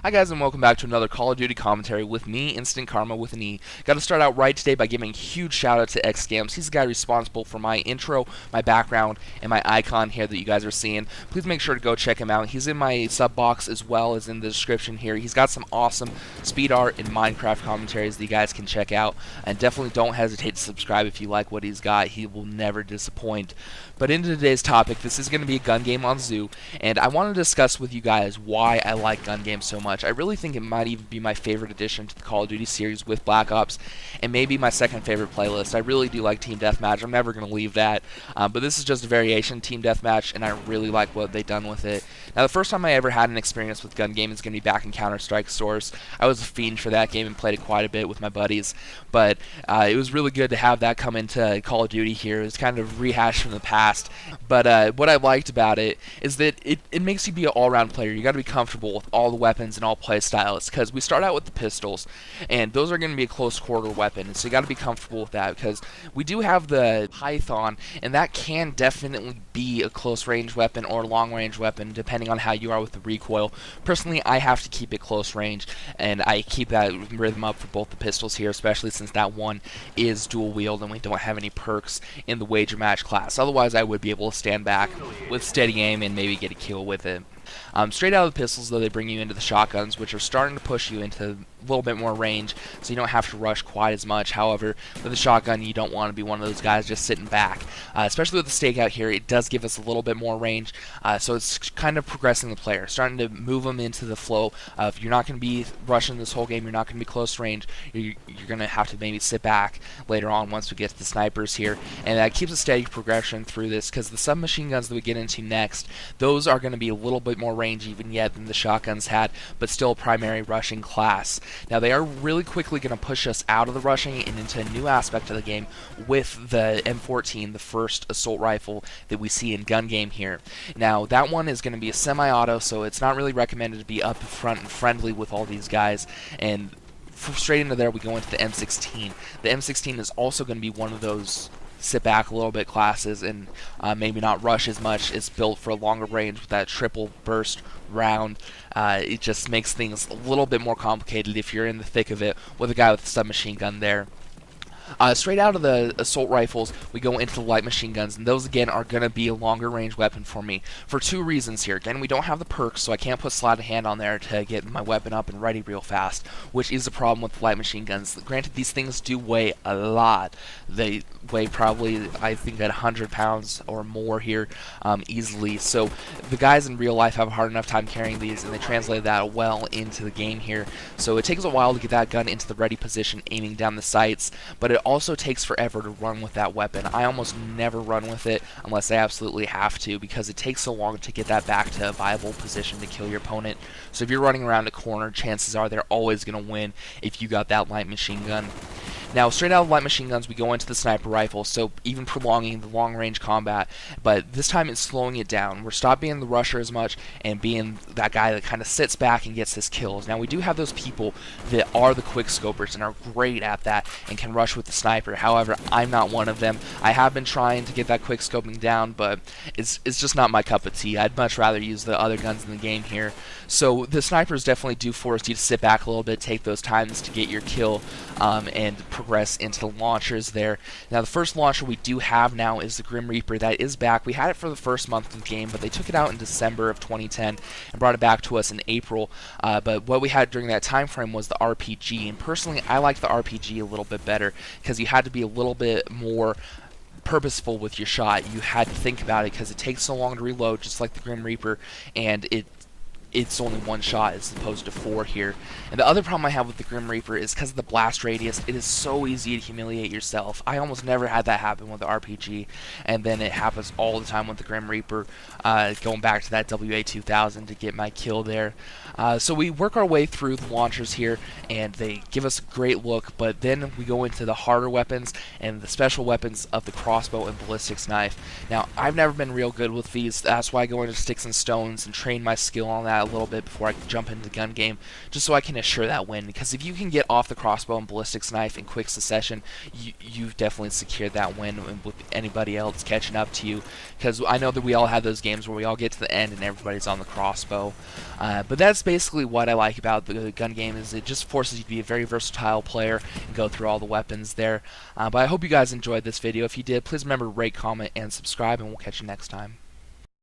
Hi guys, and welcome back to another Call of Duty commentary with me, Instant Karma with an E. Got to start out right today by giving a huge shout out to xScamz. He's the guy responsible for my intro, my background, and my icon here that you guys are seeing. Please make sure to go check him out. He's in my sub box as well as in the description here. He's got some awesome speed art and Minecraft commentaries that you guys can check out. And definitely don't hesitate to subscribe if you like what he's got. He will never disappoint. But into today's topic, this is going to be a gun game on Zoo, and I want to discuss with you guys why I like gun games so much. I really think it might even be my favorite addition to the Call of Duty series with Black Ops, and maybe my second favorite playlist. I really do like Team Deathmatch. I'm never going to leave that, but this is just a variation, Team Deathmatch, and I really like what they've done with it. Now, the first time I ever had an experience with gun game is going to be back in Counter-Strike Source. I was a fiend for that game and played it quite a bit with my buddies, but it was really good to have that come into Call of Duty here. It was kind of rehashed from the past. But what I liked about it is that it makes you be an all-around player. You got to be comfortable with all the weapons and all play styles, because we start out with the pistols, and those are going to be a close quarter weapon, and so you got to be comfortable with that, because we do have the Python, and that can definitely be a close range weapon or long range weapon depending on how you are with the recoil. Personally, I have to keep it close range, and I keep that rhythm up for both the pistols here, especially since that one is dual wield and we don't have any perks in the wager match class. Otherwise, I would be able to stand back with steady aim and maybe get a kill with it. Straight out of the pistols, though, they bring you into the shotguns, which are starting to push you into a little bit more range, so you don't have to rush quite as much. However, with the shotgun, you don't want to be one of those guys just sitting back. Especially with the stakeout here, it does give us a little bit more range, so it's kind of progressing the player, starting to move them into the flow of you're not going to be rushing this whole game, you're not going to be close range, you're going to have to maybe sit back later on once we get to the snipers here, and that keeps a steady progression through this, because the submachine guns that we get into next, those are going to be a little bit more range even yet than the shotguns had, but still a primary rushing class. Now, they are really quickly going to push us out of the rushing and into a new aspect of the game with the M14, the first assault rifle that we see in gun game here. Now, that one is going to be a semi-auto, so it's not really recommended to be up front and friendly with all these guys, and straight into there we go into the M16. The M16 is also going to be one of those sit back a little bit classes and maybe not rush as much. It's built for a longer range with that triple burst round. It just makes things a little bit more complicated if you're in the thick of it with a guy with a submachine gun there. Straight out of the assault rifles, we go into the light machine guns, and those again are going to be a longer range weapon for me for two reasons here. Again, we don't have the perks, so I can't put sleight of hand on there to get my weapon up and ready real fast, which is the problem with the light machine guns. Granted, these things do weigh a lot. They weigh probably, I think, at 100 pounds or more here easily, so the guys in real life have a hard enough time carrying these, and they translate that well into the game here. So it takes a while to get that gun into the ready position, aiming down the sights, but it also takes forever to run with that weapon. I almost never run with it unless I absolutely have to, because it takes so long to get that back to a viable position to kill your opponent. So if you're running around a corner, chances are they're always going to win if you got that light machine gun. Now, straight out of light machine guns, we go into the sniper rifle, so even prolonging the long-range combat, but this time it's slowing it down. We're stopped being the rusher as much and being that guy that kind of sits back and gets his kills. Now, we do have those people that are the quick scopers and are great at that and can rush with the sniper. However, I'm not one of them. I have been trying to get that quick scoping down, but it's just not my cup of tea. I'd much rather use the other guns in the game here. So the snipers definitely do force you to sit back a little bit, take those times to get your kill, and progress into the launchers there. Now, the first launcher we do have now is the Grim Reaper. That is back. We had it for the first month of the game, but they took it out in December of 2010 and brought it back to us in April. But what we had during that time frame was the RPG, and personally, I like the RPG a little bit better, because you had to be a little bit more purposeful with your shot. You had to think about it, because it takes so long to reload, just like the Grim Reaper, and it's only one shot as opposed to four here. And the other problem I have with the Grim Reaper is because of the blast radius, it is so easy to humiliate yourself. I almost never had that happen with the RPG, and then it happens all the time with the Grim Reaper, going back to that WA-2000 to get my kill there. So we work our way through the launchers here, and they give us a great look, but then we go into the harder weapons and the special weapons of the crossbow and ballistics knife. Now, I've never been real good with these. That's why I go into sticks and stones and train my skill on that that a little bit before I jump into the gun game, just so I can assure that win. Because if you can get off the crossbow and ballistics knife in quick succession, you've definitely secured that win with anybody else catching up to you. Because I know that we all have those games where we all get to the end and everybody's on the crossbow. But that's basically what I like about the gun game, is it just forces you to be a very versatile player and go through all the weapons there. But I hope you guys enjoyed this video. If you did, please remember to rate, comment, and subscribe, and we'll catch you next time.